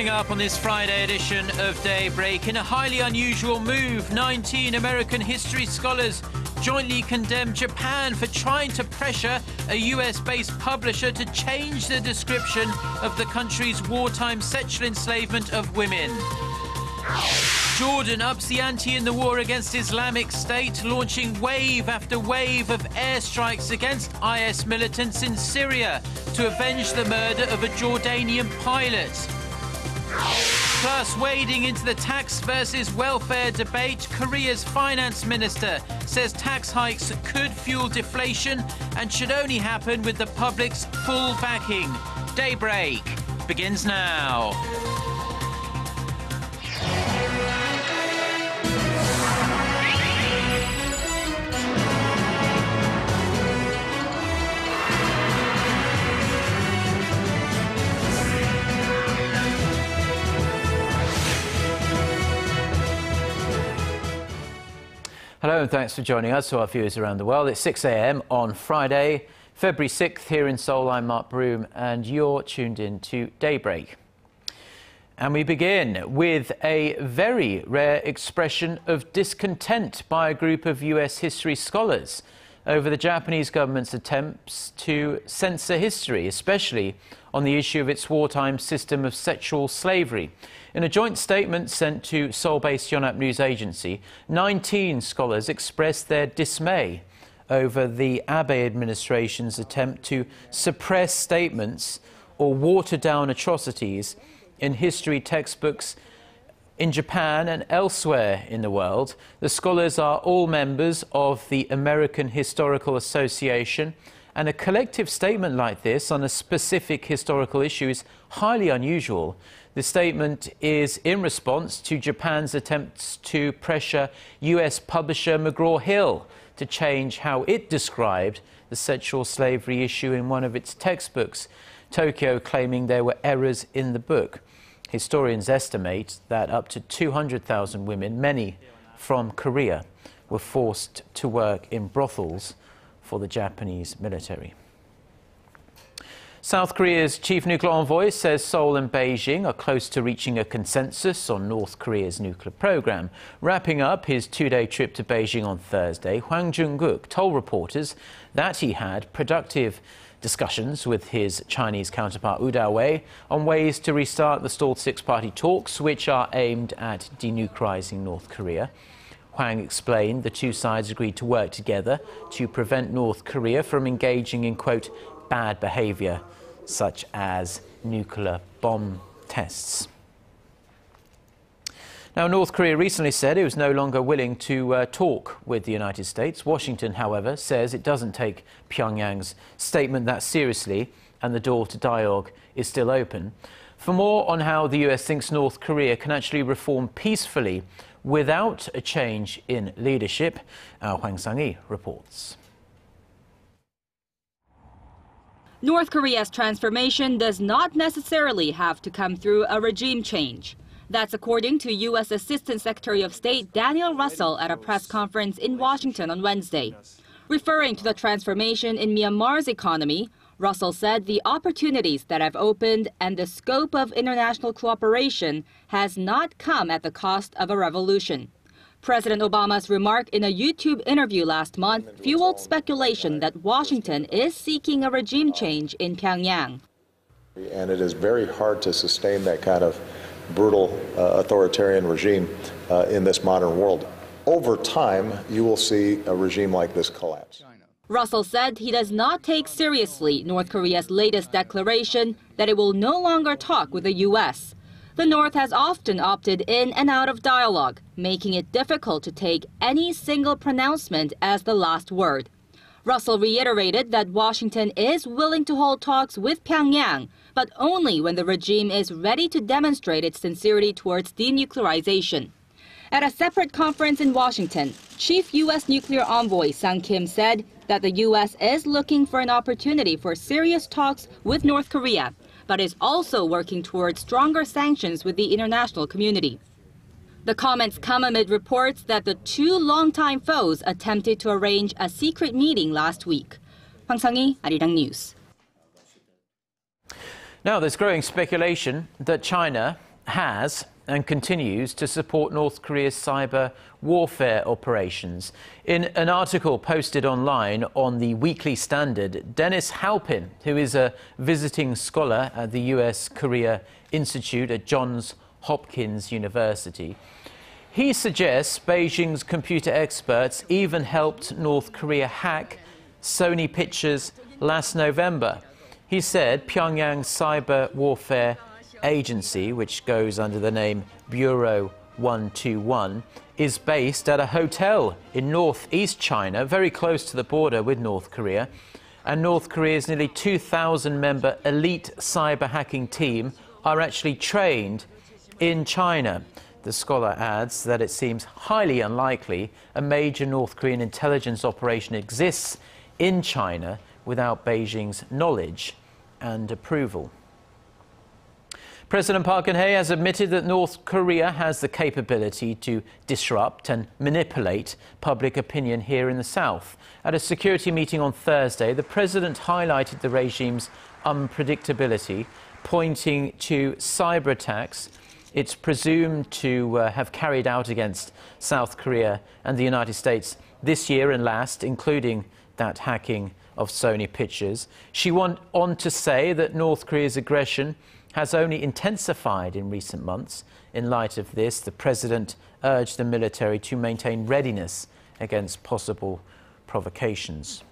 Coming up on this Friday edition of Daybreak, in a highly unusual move, 19 American history scholars jointly condemned Japan for trying to pressure a US-based publisher to change the description of the country's wartime sexual enslavement of women. Jordan ups the ante in the war against Islamic State, launching wave after wave of airstrikes against IS militants in Syria to avenge the murder of a Jordanian pilot. Plus, wading into the tax versus welfare debate, Korea's finance minister says tax hikes could fuel deflation and should only happen with the public's full backing. Daybreak begins now. Hello and thanks for joining us, to our viewers around the world. It's 6 a.m. on Friday, February 6th here in Seoul. I'm Mark Broome and you're tuned in to Daybreak. And we begin with a very rare expression of discontent by a group of US history scholars over the Japanese government's attempts to censor history, especially on the issue of its wartime system of sexual slavery. In a joint statement sent to Seoul-based Yonhap news agency, 19 scholars expressed their dismay over the Abe administration's attempt to suppress statements or water down atrocities in history textbooks in Japan and elsewhere in the world. The scholars are all members of the American Historical Association, and a collective statement like this on a specific historical issue is highly unusual. The statement is in response to Japan's attempts to pressure US publisher McGraw-Hill to change how it described the sexual slavery issue in one of its textbooks, Tokyo claiming there were errors in the book. Historians estimate that up to 200,000 women, many from Korea, were forced to work in brothels for the Japanese military. South Korea's chief nuclear envoy says Seoul and Beijing are close to reaching a consensus on North Korea's nuclear program. Wrapping up his two-day trip to Beijing on Thursday, Hwang Jung-guk told reporters that he had productive discussions with his Chinese counterpart Wu Dawei on ways to restart the stalled six-party talks, which are aimed at denuclearizing North Korea. Hwang explained the two sides agreed to work together to prevent North Korea from engaging in, quote, bad behavior, such as nuclear bomb tests. Now, North Korea recently said it was no longer willing to talk with the United States. Washington, however, says it doesn't take Pyongyang's statement that seriously and the door to dialogue is still open. For more on how the US thinks North Korea can actually reform peacefully without a change in leadership, our Hwang Sang-hee reports. North Korea's transformation does not necessarily have to come through a regime change. That's according to U.S. Assistant Secretary of State Daniel Russell at a press conference in Washington on Wednesday. Referring to the transformation in Myanmar's economy, Russell said the opportunities that have opened and the scope of international cooperation has not come at the cost of a revolution. President Obama's remark in a YouTube interview last month fueled speculation that Washington is seeking a regime change in Pyongyang. And it is very hard to sustain that kind of brutal authoritarian regime in this modern world. Over time, you will see a regime like this collapse. Russell said he does not take seriously North Korea's latest declaration that it will no longer talk with the U.S. The North has often opted in and out of dialogue, making it difficult to take any single pronouncement as the last word. Russell reiterated that Washington is willing to hold talks with Pyongyang, but only when the regime is ready to demonstrate its sincerity towards denuclearization. At a separate conference in Washington, Chief U.S. Nuclear Envoy Sung Kim said that the U.S. is looking for an opportunity for serious talks with North Korea, but is also working towards stronger sanctions with the international community. The comments come amid reports that the two longtime foes attempted to arrange a secret meeting last week. Hwang Sang-hee, Arirang News. Now, there's growing speculation that China has and continues to support North Korea's cyber warfare operations. In an article posted online on the Weekly Standard, Dennis Halpin, who is a visiting scholar at the U.S. Korea Institute at Johns Hopkins University, he suggests Beijing's computer experts even helped North Korea hack Sony Pictures last November. He said Pyongyang's cyber warfare agency, which goes under the name Bureau 121, is based at a hotel in northeast China, very close to the border with North Korea. And North Korea's nearly 2,000-member elite cyber hacking team are actually trained in China. The scholar adds that it seems highly unlikely a major North Korean intelligence operation exists in China without Beijing's knowledge and approval. President Park Geun-hye has admitted that North Korea has the capability to disrupt and manipulate public opinion here in the south. At a security meeting on Thursday, the president highlighted the regime's unpredictability, pointing to cyber attacks it's presumed to have carried out against South Korea and the United States this year and last, including that hacking of Sony Pictures. She went on to say that North Korea's aggression has only intensified in recent months. In light of this, the president urged the military to maintain readiness against possible provocations.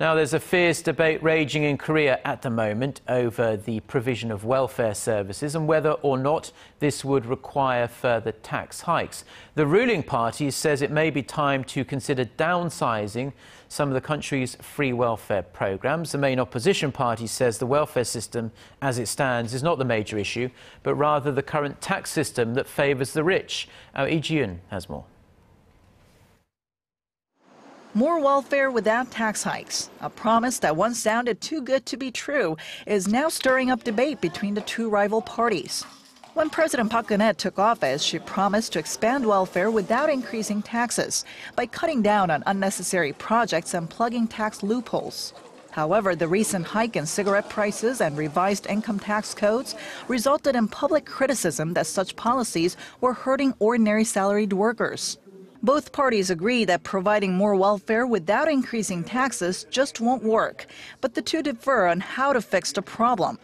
Now, there's a fierce debate raging in Korea at the moment over the provision of welfare services and whether or not this would require further tax hikes. The ruling party says it may be time to consider downsizing some of the country's free welfare programs. The main opposition party says the welfare system as it stands is not the major issue, but rather the current tax system that favours the rich. Our Lee Ji-eun has more. More welfare without tax hikes. A promise that once sounded too good to be true is now stirring up debate between the two rival parties. When President Park Geun-hye took office, she promised to expand welfare without increasing taxes by cutting down on unnecessary projects and plugging tax loopholes. However, the recent hike in cigarette prices and revised income tax codes resulted in public criticism that such policies were hurting ordinary salaried workers. Both parties agree that providing more welfare without increasing taxes just won't work, but the two differ on how to fix the problem.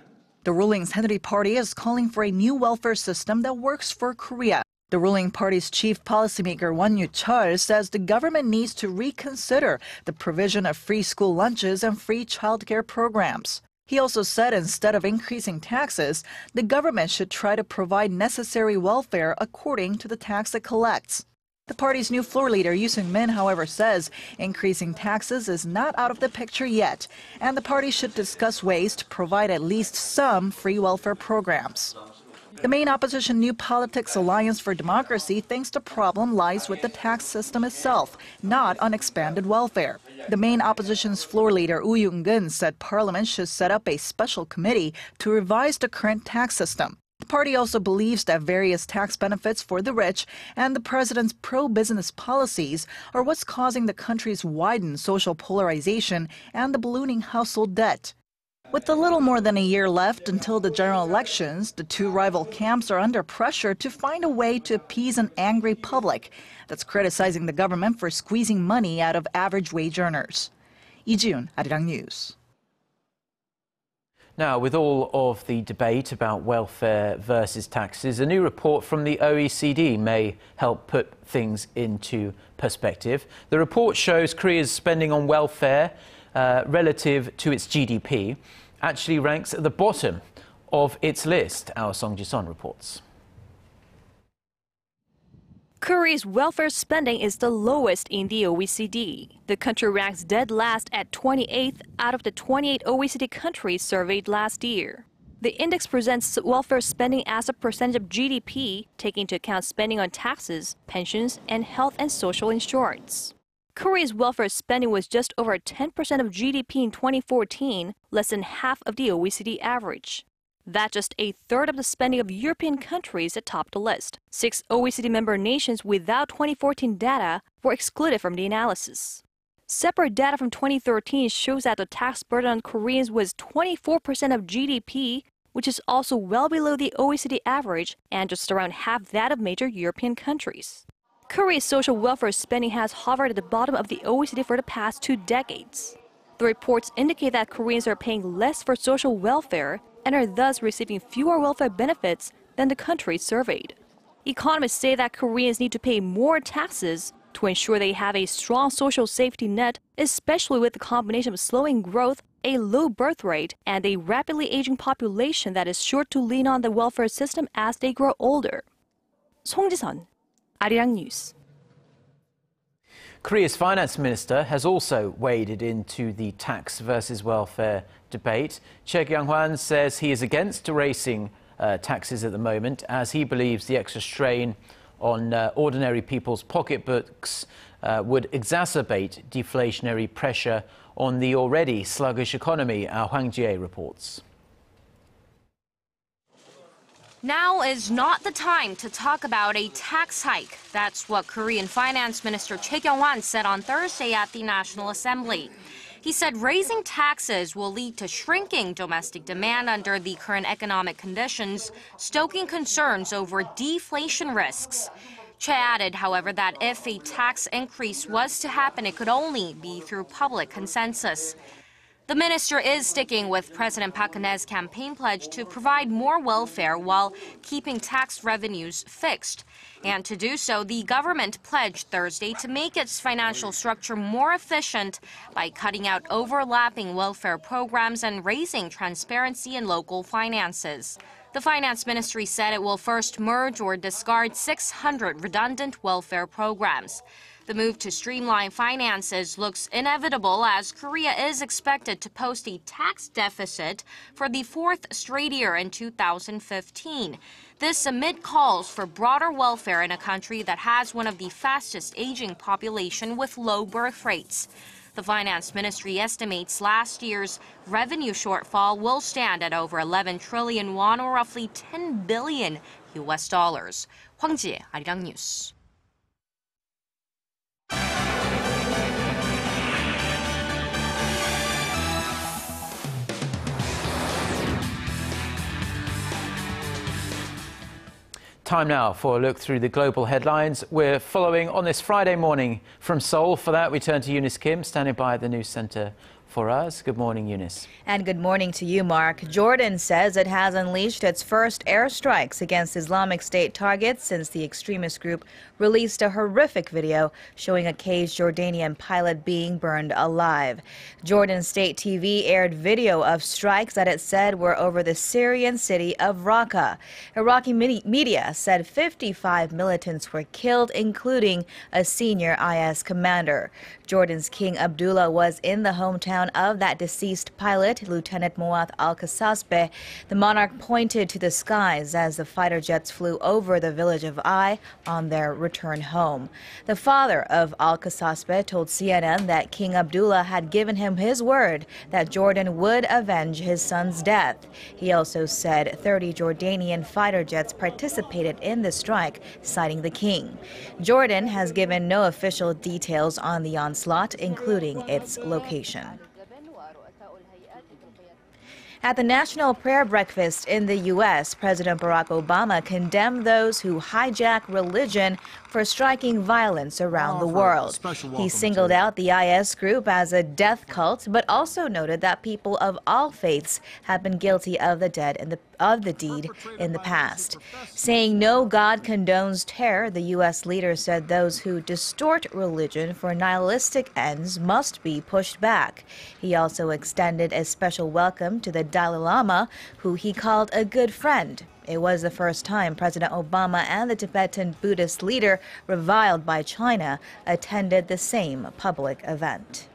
The ruling Saenuri Party is calling for a new welfare system that works for Korea. The ruling party's chief policymaker Won Yu-chul says the government needs to reconsider the provision of free school lunches and free childcare programs. He also said instead of increasing taxes, the government should try to provide necessary welfare according to the tax it collects. The party's new floor leader, Yoo Seung-min, however, says increasing taxes is not out of the picture yet, and the party should discuss ways to provide at least some free welfare programs. The main opposition New Politics Alliance for Democracy thinks the problem lies with the tax system itself, not on expanded welfare. The main opposition's floor leader, Woo Young-gun, said Parliament should set up a special committee to revise the current tax system. The party also believes that various tax benefits for the rich and the president's pro-business policies are what's causing the country's widened social polarization and the ballooning household debt. With a little more than a year left until the general elections, the two rival camps are under pressure to find a way to appease an angry public that's criticizing the government for squeezing money out of average wage earners. Lee Ji-eun, Arirang News. Now, with all of the debate about welfare versus taxes, a new report from the OECD may help put things into perspective. The report shows Korea's spending on welfare relative to its GDP actually ranks at the bottom of its list, our Song Ji-son reports. Korea's welfare spending is the lowest in the OECD. The country ranks dead last at 28th out of the 28 OECD countries surveyed last year. The index presents welfare spending as a percentage of GDP, taking into account spending on taxes, pensions, and health and social insurance. Korea's welfare spending was just over 10% of GDP in 2014, less than half of the OECD average. That's just a third of the spending of European countries that topped the list. 6 OECD member nations without 2014 data were excluded from the analysis. Separate data from 2013 shows that the tax burden on Koreans was 24% of GDP, which is also well below the OECD average and just around half that of major European countries. Korea's social welfare spending has hovered at the bottom of the OECD for the past 2 decades. The reports indicate that Koreans are paying less for social welfare and are thus receiving fewer welfare benefits than the countries surveyed. Economists say that Koreans need to pay more taxes to ensure they have a strong social safety net, especially with the combination of slowing growth, a low birth rate, and a rapidly aging population that is sure to lean on the welfare system as they grow older. 송지선, Arirang News. Korea's finance minister has also waded into the tax versus welfare debate. Choi Kyung-hwan says he is against raising taxes at the moment, as he believes the extra strain on ordinary people's pocketbooks would exacerbate deflationary pressure on the already sluggish economy, our Hwang Jie reports. Now is not the time to talk about a tax hike. That's what Korean Finance Minister Choi Kyung-hwan said on Thursday at the National Assembly. He said raising taxes will lead to shrinking domestic demand under the current economic conditions, stoking concerns over deflation risks. Choi added, however, that if a tax increase was to happen, it could only be through public consensus. The minister is sticking with President Park Geun-hye's campaign pledge to provide more welfare while keeping tax revenues fixed. And to do so, the government pledged Thursday to make its financial structure more efficient by cutting out overlapping welfare programs and raising transparency in local finances. The finance ministry said it will first merge or discard 600 redundant welfare programs. The move to streamline finances looks inevitable as Korea is expected to post a tax deficit for the 4th straight year in 2015. This amid calls for broader welfare in a country that has one of the fastest aging population with low birth rates. The finance ministry estimates last year's revenue shortfall will stand at over 11 trillion won, or roughly $10 billion. Hwang Jie, Arirang News. Time now for a look through the global headlines we're following on this Friday morning from Seoul. For that, we turn to Eunice Kim, standing by at the news center for us. Good morning, Eunice. And good morning to you, Mark. Jordan says it has unleashed its first airstrikes against Islamic State targets since the extremist group released a horrific video showing a caged Jordanian pilot being burned alive. Jordan State TV aired video of strikes that it said were over the Syrian city of Raqqa. Iraqi media said 55 militants were killed, including a senior IS commander. Jordan's King Abdullah was in the hometown of that deceased pilot, Lieutenant Muath al-Qasasbeh. The monarch pointed to the skies as the fighter jets flew over the village of Ai on their return home. The father of al-Qasasbeh told CNN that King Abdullah had given him his word that Jordan would avenge his son's death. He also said 30 Jordanian fighter jets participated in the strike, citing the king. Jordan has given no official details on the onslaught, including its location. At the National Prayer Breakfast in the U.S., President Barack Obama condemned those who hijack religion for striking violence around the world. He singled out the IS group as a death cult, but also noted that people of all faiths have been guilty of the deed in the past. Saying no God condones terror, the U.S. leader said those who distort religion for nihilistic ends must be pushed back. He also extended a special welcome to the Dalai Lama, who he called a good friend. It was the first time President Obama and the Tibetan Buddhist leader, reviled by China, attended the same public event.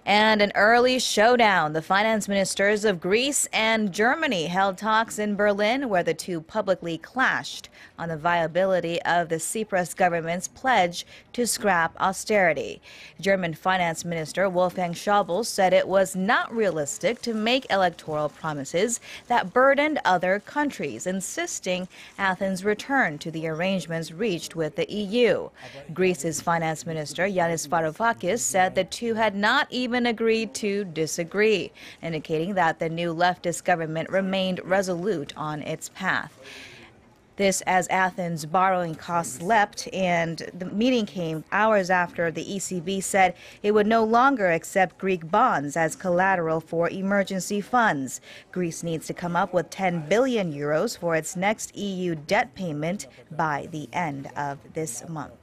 And an early showdown. The finance ministers of Greece and Germany held talks in Berlin, where the two publicly clashed on the viability of the Tsipras government's pledge to scrap austerity. German Finance Minister Wolfgang Schäuble said it was not realistic to make electoral promises that burdened other countries, insisting Athens return to the arrangements reached with the EU. Greece's Finance Minister Yanis Varoufakis said the two had not even even agreed to disagree, indicating that the new leftist government remained resolute on its path. This as Athens' borrowing costs leapt, and the meeting came hours after the ECB said it would no longer accept Greek bonds as collateral for emergency funds. Greece needs to come up with 10 billion euros for its next EU debt payment by the end of this month.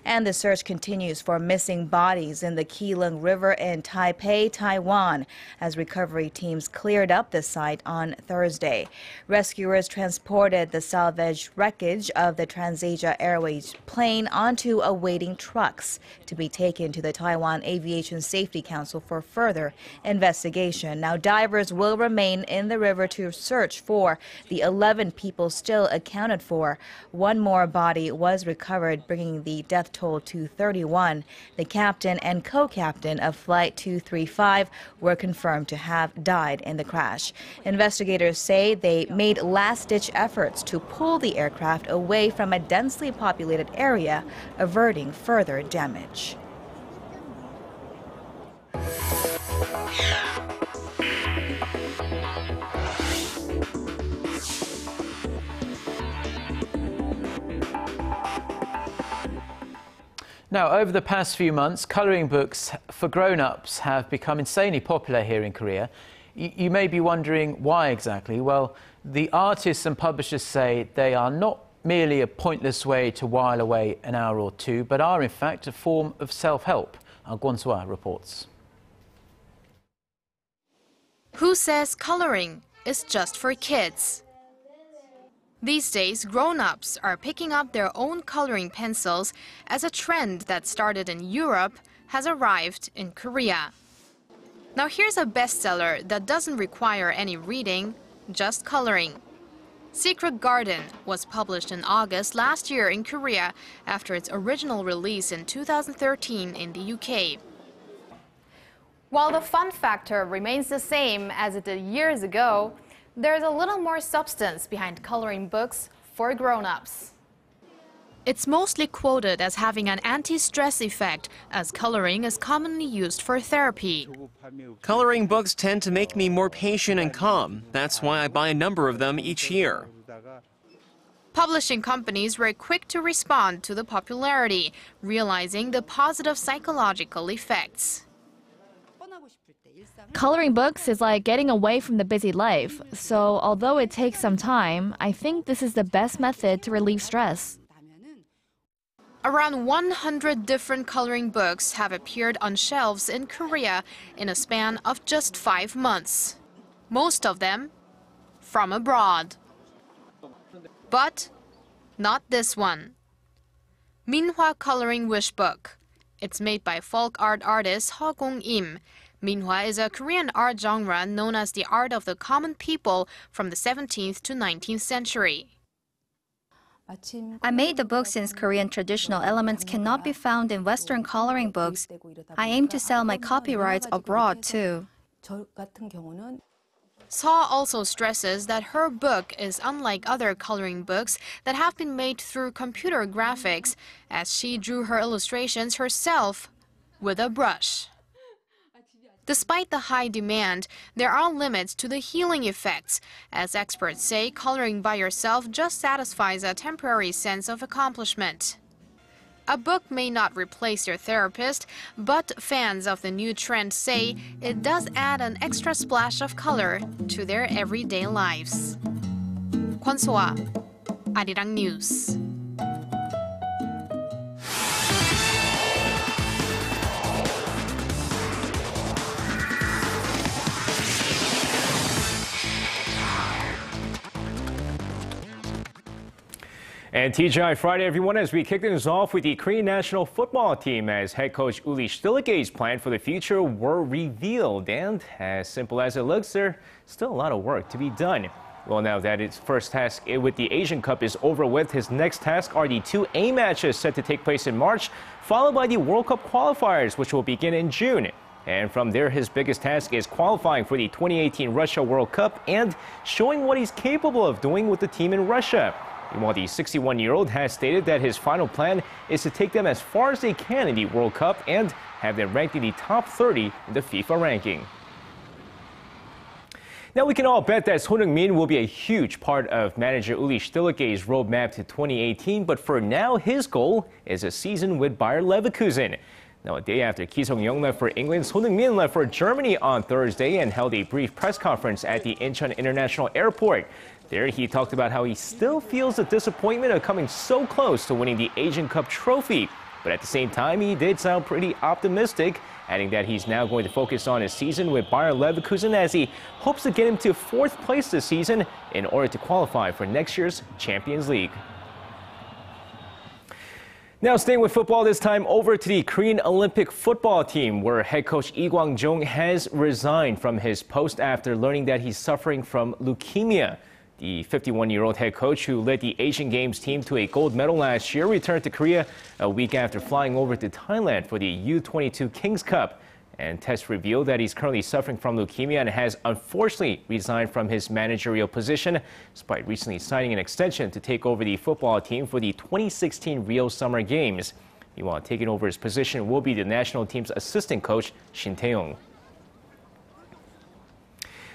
And the search continues for missing bodies in the Keelung River in Taipei, Taiwan, as recovery teams cleared up the site on Thursday. Rescuers transported the salvaged wreckage of the TransAsia Airways plane onto awaiting trucks to be taken to the Taiwan Aviation Safety Council for further investigation. Now, divers will remain in the river to search for the 11 people still accounted for. One more body was recovered, bringing the death toll to 31. The captain and co-captain of Flight 235 were confirmed to have died in the crash. Investigators say they made last-ditch efforts to pull the aircraft away from a densely populated area, averting further damage. Now, over the past few months, colouring books for grown-ups have become insanely popular here in Korea. You may be wondering why exactly. Well, the artists and publishers say they are not merely a pointless way to while away an hour or two, but are in fact a form of self-help. Our Gwon-swa reports. Who says coloring is just for kids? These days, grown-ups are picking up their own coloring pencils as a trend that started in Europe has arrived in Korea. Now here's a bestseller that doesn't require any reading, just coloring. Secret Garden was published in August last year in Korea after its original release in 2013 in the UK. While the fun factor remains the same as it did years ago, there's a little more substance behind coloring books for grown-ups. It's mostly quoted as having an anti-stress effect, as coloring is commonly used for therapy. Coloring books tend to make me more patient and calm. That's why I buy a number of them each year. Publishing companies were quick to respond to the popularity, realizing the positive psychological effects. Coloring books is like getting away from the busy life, so although it takes some time, I think this is the best method to relieve stress. Around 100 different coloring books have appeared on shelves in Korea in a span of just 5 months. Most of them from abroad. But not this one. Minhwa Coloring Wish Book. It's made by folk art artist Ho Gong-im. Minhwa is a Korean art genre known as the art of the common people from the 17th to 19th century. I made the book since Korean traditional elements cannot be found in Western coloring books. I aim to sell my copyrights abroad too. Seo also stresses that her book is unlike other coloring books that have been made through computer graphics, as she drew her illustrations herself with a brush. Despite the high demand, there are limits to the healing effects. As experts say, coloring by yourself just satisfies a temporary sense of accomplishment. A book may not replace your therapist, but fans of the new trend say it does add an extra splash of color to their everyday lives. Gwon-swa, Arirang News. And TGI Friday, everyone, as we kick things off with the Korean national football team, as head coach Uli Stillege's plan for the future were revealed. And as simple as it looks, there's still a lot of work to be done. Well, now that his first task with the Asian Cup is over with, his next task are the 2 A matches set to take place in March, followed by the World Cup qualifiers, which will begin in June. And from there, his biggest task is qualifying for the 2018 Russia World Cup and showing what he's capable of doing with the team in Russia. Meanwhile, the 61-year-old has stated that his final plan is to take them as far as they can in the World Cup and have them ranked in the top 30 in the FIFA ranking. Now, we can all bet that Son Heung-min will be a huge part of manager Uli Stieleke's roadmap to 2018, but for now, his goal is a season with Bayer Leverkusen. Now, a day after Ki Sung-young left for England, Son Heung-min left for Germany on Thursday and held a brief press conference at the Incheon International Airport. There, he talked about how he still feels the disappointment of coming so close to winning the Asian Cup trophy. But at the same time, he did sound pretty optimistic, adding that he's now going to focus on his season with Bayer Leverkusen as he hopes to get him to 4th place this season in order to qualify for next year's Champions League. Now, staying with football, this time over to the Korean Olympic football team, where head coach Lee Kwang-jong has resigned from his post after learning that he's suffering from leukemia. The 51-year-old head coach, who led the Asian Games team to a gold medal last year, returned to Korea a week after flying over to Thailand for the U-22 Kings Cup. And tests revealed that he's currently suffering from leukemia and has unfortunately resigned from his managerial position, despite recently signing an extension to take over the football team for the 2016 Rio Summer Games. Meanwhile, taking over his position will be the national team's assistant coach, Shin Tae-yong.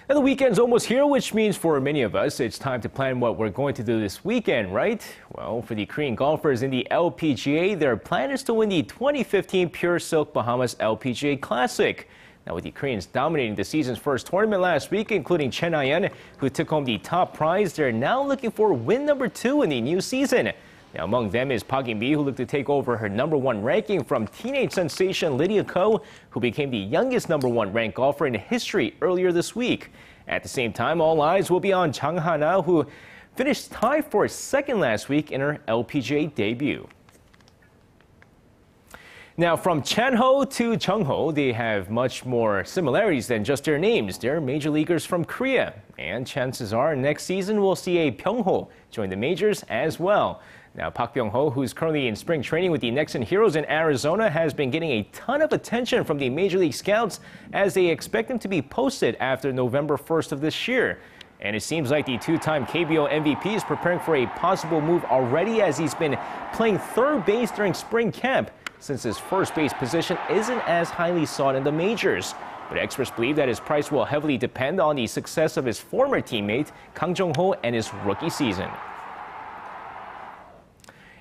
And the weekend's almost here, which means for many of us, it's time to plan what we're going to do this weekend, right? Well, for the Korean golfers in the LPGA, their plan is to win the 2015 Pure Silk Bahamas LPGA Classic. Now, with the Koreans dominating the season's first tournament last week, including Chen Ayan, who took home the top prize, they're now looking for win number 2 in the new season. Now, among them is Park In-bi, who looked to take over her #1 ranking from teenage sensation Lydia Ko, who became the youngest #1 ranked golfer in history earlier this week. At the same time, all eyes will be on Jang Ha-na, who finished tied for second last week in her LPGA debut. Now, from Chan-ho to Jung-ho, they have much more similarities than just their names. They're major leaguers from Korea, and chances are next season we'll see a Byung-ho join the majors as well. Now, Park Byung-ho, who's currently in spring training with the Nexen Heroes in Arizona, has been getting a ton of attention from the Major League scouts as they expect him to be posted after November 1st of this year. And it seems like the two-time KBO MVP is preparing for a possible move already, as he's been playing third base during spring camp, since his first base position isn't as highly sought in the majors. But experts believe that his price will heavily depend on the success of his former teammate, Kang Jong-ho, and his rookie season.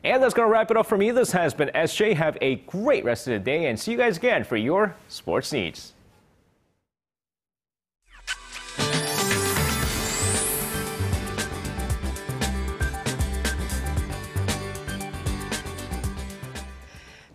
And that's going to wrap it up for me. This has been SJ. Have a great rest of the day, and see you guys again for your sports needs.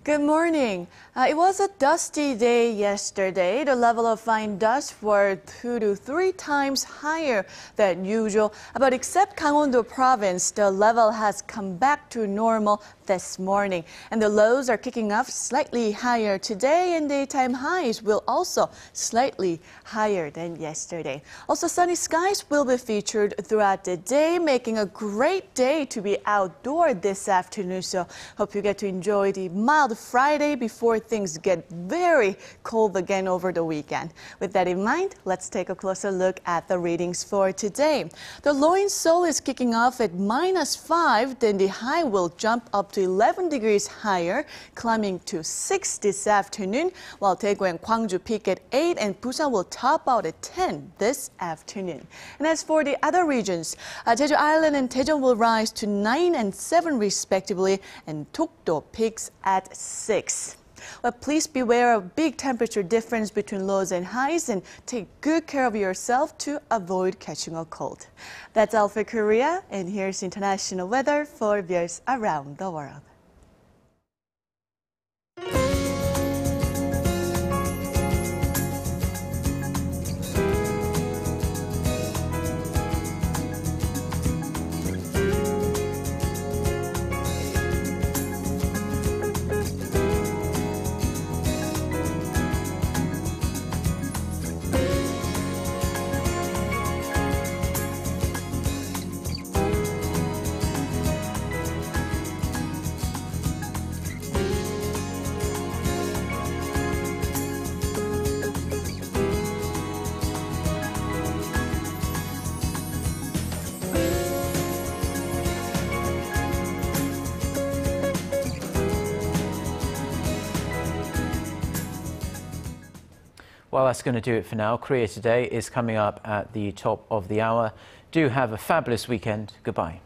Good morning. It was a dusty day yesterday. The level of fine dust were 2 to 3 times higher than usual. But except Gangwon-do province, the level has come back to normal this morning. And the lows are kicking up slightly higher today, and daytime highs will also slightly higher than yesterday. Also, sunny skies will be featured throughout the day, making a great day to be outdoor this afternoon. So hope you get to enjoy the mild Friday before things get very cold again over the weekend. With that in mind, let's take a closer look at the readings for today. The low in Seoul is kicking off at -5, then the high will jump up to 11 degrees higher, climbing to 6 this afternoon, while Daegu and Gwangju peak at 8 and Busan will top out at 10 this afternoon. And as for the other regions, Jeju Island and Daejeon will rise to 9 and 7 respectively, and Dokdo peaks at 6. But please beware of big temperature difference between lows and highs, and take good care of yourself to avoid catching a cold. That's all for Korea, and here's international weather for viewers around the world. Well, that's going to do it for now. Korea Today is coming up at the top of the hour. Do have a fabulous weekend. Goodbye.